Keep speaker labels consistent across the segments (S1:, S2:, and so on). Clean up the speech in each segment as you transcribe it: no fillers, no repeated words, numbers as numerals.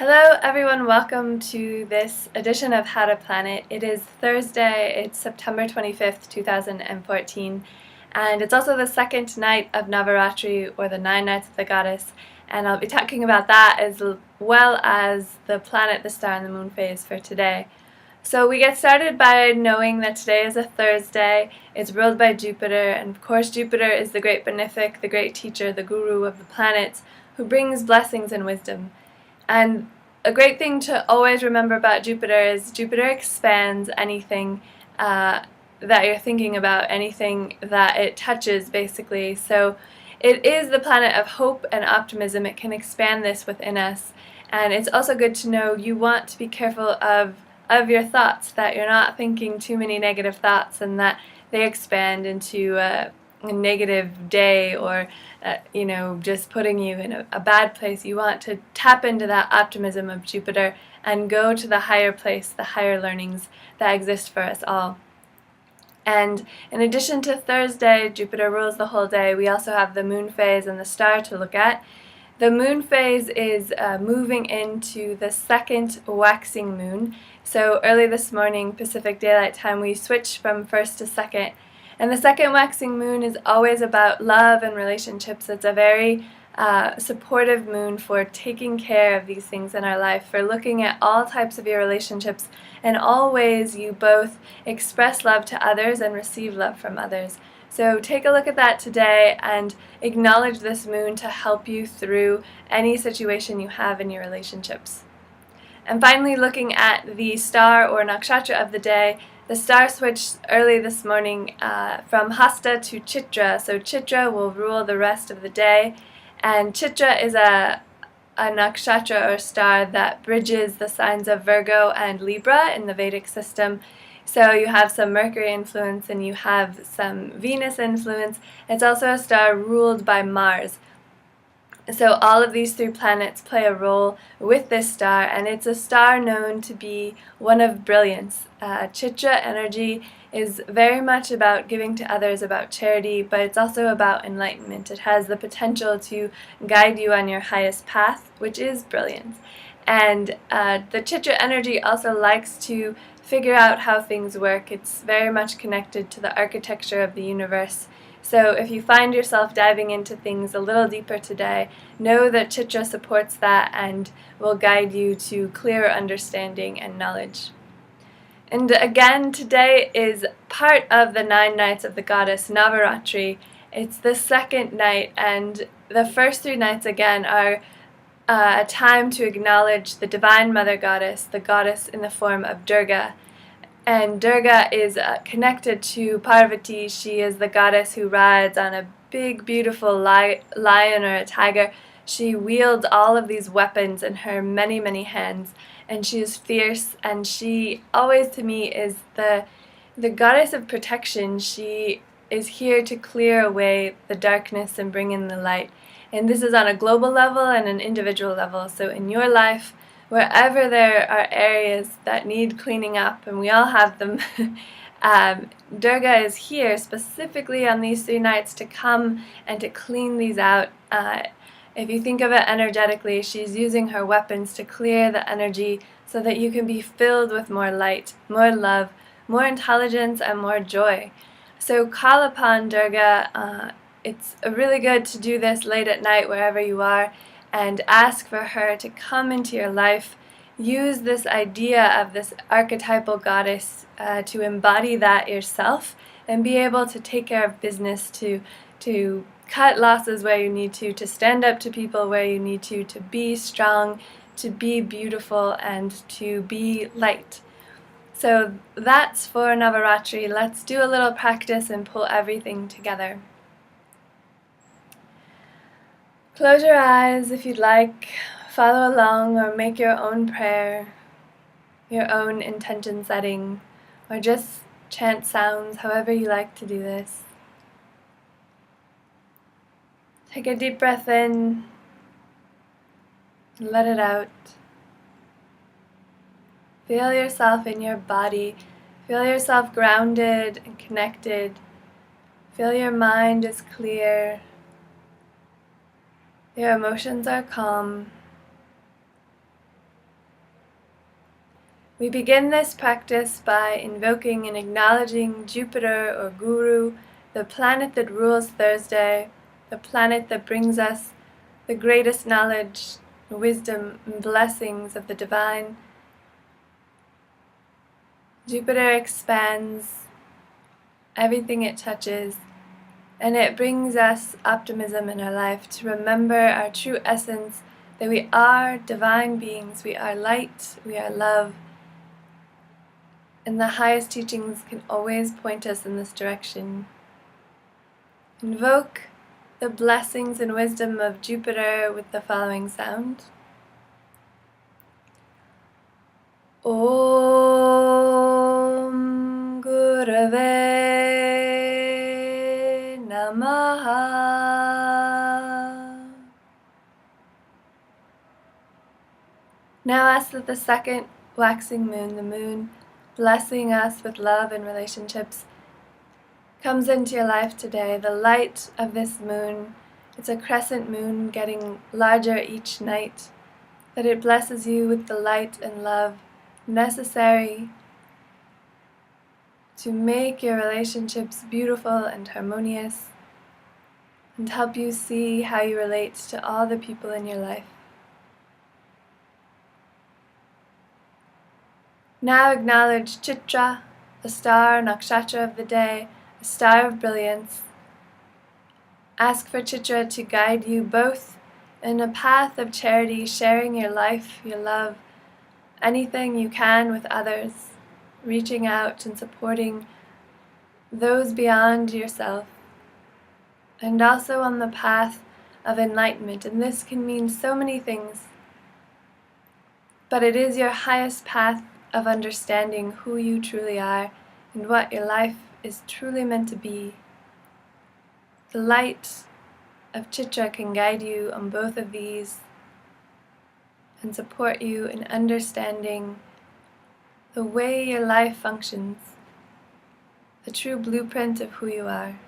S1: Hello everyone, welcome to this edition of How to Planet. It is Thursday, it's September 25th, 2014, and it's also the second night of Navaratri, or the 9 nights of the goddess, and I'll be talking about that as well as the planet, the star, and the moon phase for today. So we get started by knowing that today is a Thursday, it's ruled by Jupiter, and of course Jupiter is the great benefic, the great teacher, the guru of the planets, who brings blessings and wisdom. And a great thing to always remember about Jupiter is Jupiter expands anything that you're thinking about, anything that it touches, basically. So it is the planet of hope and optimism. It can expand this within us. And it's also good to know you want to be careful of your thoughts, that you're not thinking too many negative thoughts and that they expand into a negative day or just putting you in a bad place. You want to tap into that optimism of Jupiter and go to the higher place, the higher learnings that exist for us all. And in addition to Thursday, Jupiter rules the whole day, we also have the moon phase and the star to look at. The moon phase is moving into the second waxing moon. So early this morning, Pacific Daylight Time, we switched from first to second. And the second waxing moon is always about love and relationships. It's a very supportive moon for taking care of these things in our life, for looking at all types of your relationships and all ways you both express love to others and receive love from others. So take a look at that today and acknowledge this moon to help you through any situation you have in your relationships. And finally, looking at the star or nakshatra of the day, the star switched early this morning from Hasta to Chitra. So Chitra will rule the rest of the day, and Chitra is a nakshatra or star that bridges the signs of Virgo and Libra in the Vedic system. So you have some Mercury influence and you have some Venus influence. It's also a star ruled by Mars. So all of these three planets play a role with this star, and it's a star known to be one of brilliance. Chitra energy is very much about giving to others, about charity, but it's also about enlightenment. It has the potential to guide you on your highest path, which is brilliance. And the Chitra energy also likes to figure out how things work. It's very much connected to the architecture of the universe. So if you find yourself diving into things a little deeper today, know that Chitra supports that and will guide you to clearer understanding and knowledge. And again, today is part of the 9 nights of the goddess Navaratri. It's the second night, and the first 3 nights again are a time to acknowledge the divine mother goddess, the goddess in the form of Durga. And Durga is connected to Parvati. She is the goddess who rides on a big, beautiful lion or a tiger. She wields all of these weapons in her many, many hands, and she is fierce, and she always, to me, is the goddess of protection. She is here to clear away the darkness and bring in the light. And this is on a global level and an individual level. So in your life, wherever there are areas that need cleaning up, and we all have them, Durga is here specifically on these 3 nights to come and to clean these out. If you think of it energetically, she's using her weapons to clear the energy so that you can be filled with more light, more love, more intelligence, and more joy. So call upon Durga. It's really good to do this late at night wherever you are, and ask for her to come into your life. Use this idea of this archetypal goddess to embody that yourself and be able to take care of business, to cut losses where you need to stand up to people where you need to be strong, to be beautiful, and to be light. So that's for Navaratri. Let's do a little practice and pull everything together. Close your eyes if you'd like, follow along, or make your own prayer, your own intention setting, or just chant sounds, however you like to do this. Take a deep breath in, let it out. Feel yourself in your body, feel yourself grounded and connected, feel your mind is clear. Your emotions are calm. We begin this practice by invoking and acknowledging Jupiter or Guru, the planet that rules Thursday, the planet that brings us the greatest knowledge, wisdom, and blessings of the divine. Jupiter expands everything it touches, and it brings us optimism in our life to remember our true essence, that we are divine beings, we are light, we are love, and the highest teachings can always point us in this direction. Invoke the blessings and wisdom of Jupiter with the following sound. Om Gurave Namaha. Now ask that the second waxing moon, the moon blessing us with love and relationships, comes into your life today. The light of this moon, it's a crescent moon getting larger each night, that it blesses you with the light and love necessary to make your relationships beautiful and harmonious, and help you see how you relate to all the people in your life. Now acknowledge Chitra, the star nakshatra of the day, a star of brilliance. Ask for Chitra to guide you both in a path of charity, sharing your life, your love, anything you can with others, reaching out and supporting those beyond yourself, and also on the path of enlightenment. And this can mean so many things, but it is your highest path of understanding who you truly are and what your life is truly meant to be. The light of Chitra can guide you on both of these and support you in understanding the way your life functions, the true blueprint of who you are.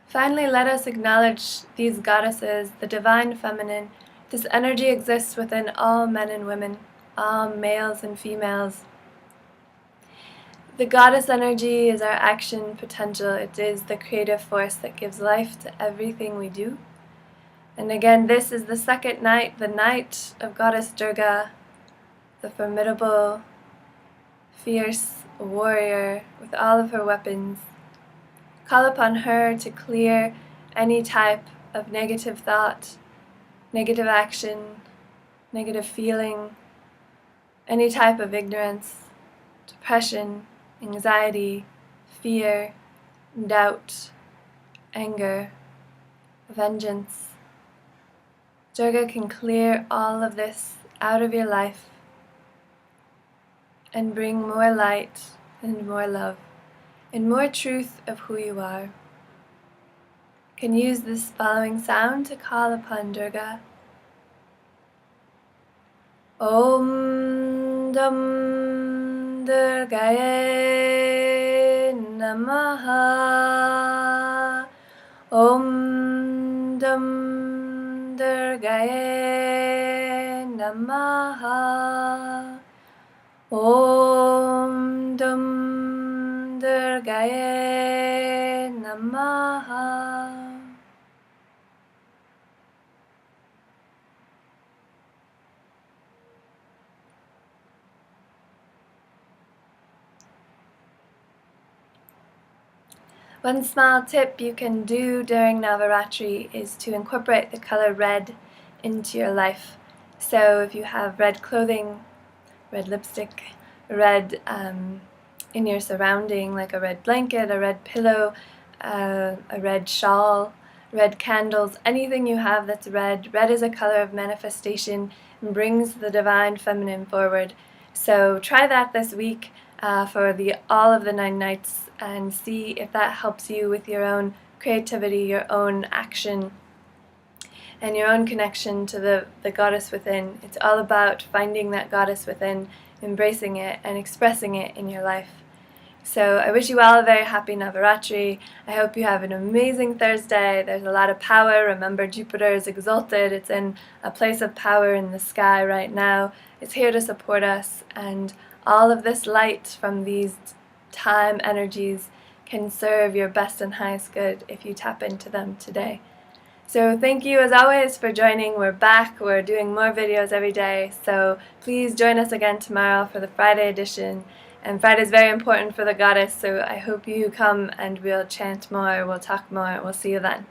S1: Finally, let us acknowledge these goddesses, the divine feminine. This energy exists within all men and women, all males and females. The goddess energy is our action potential. It is the creative force that gives life to everything we do. And again, this is the second night, the night of Goddess Durga, the formidable, fierce warrior with all of her weapons. Call upon her to clear any type of negative thought, negative action, negative feeling, any type of ignorance, depression, anxiety, fear, doubt, anger, vengeance. Durga can clear all of this out of your life and bring more light and more love and more truth of who you are. Can use this following sound to call upon Durga. Om Dam Durgaye Namaha. Om Dam Durgaye Namaha. Om Dam Durgaye Namaha. One small tip you can do during Navaratri is to incorporate the color red into your life. So if you have red clothing, red lipstick, red in your surrounding, like a red blanket, a red pillow, a red shawl, red candles, anything you have that's red. Red is a color of manifestation and brings the divine feminine forward. So try that this week for all of the 9 nights and see if that helps you with your own creativity, your own action, and your own connection to the goddess within. It's all about finding that goddess within, embracing it, and expressing it in your life. So I wish you all a very happy Navaratri. I hope you have an amazing Thursday. There's a lot of power. Remember, Jupiter is exalted. It's in a place of power in the sky right now. It's here to support us, and all of this light from these time energies can serve your best and highest good if you tap into them today. So thank you as always for joining. We're back. We're doing more videos every day. So please join us again tomorrow for the Friday edition. And Friday is very important for the goddess, so I hope you come and we'll chant more, we'll talk more, we'll see you then.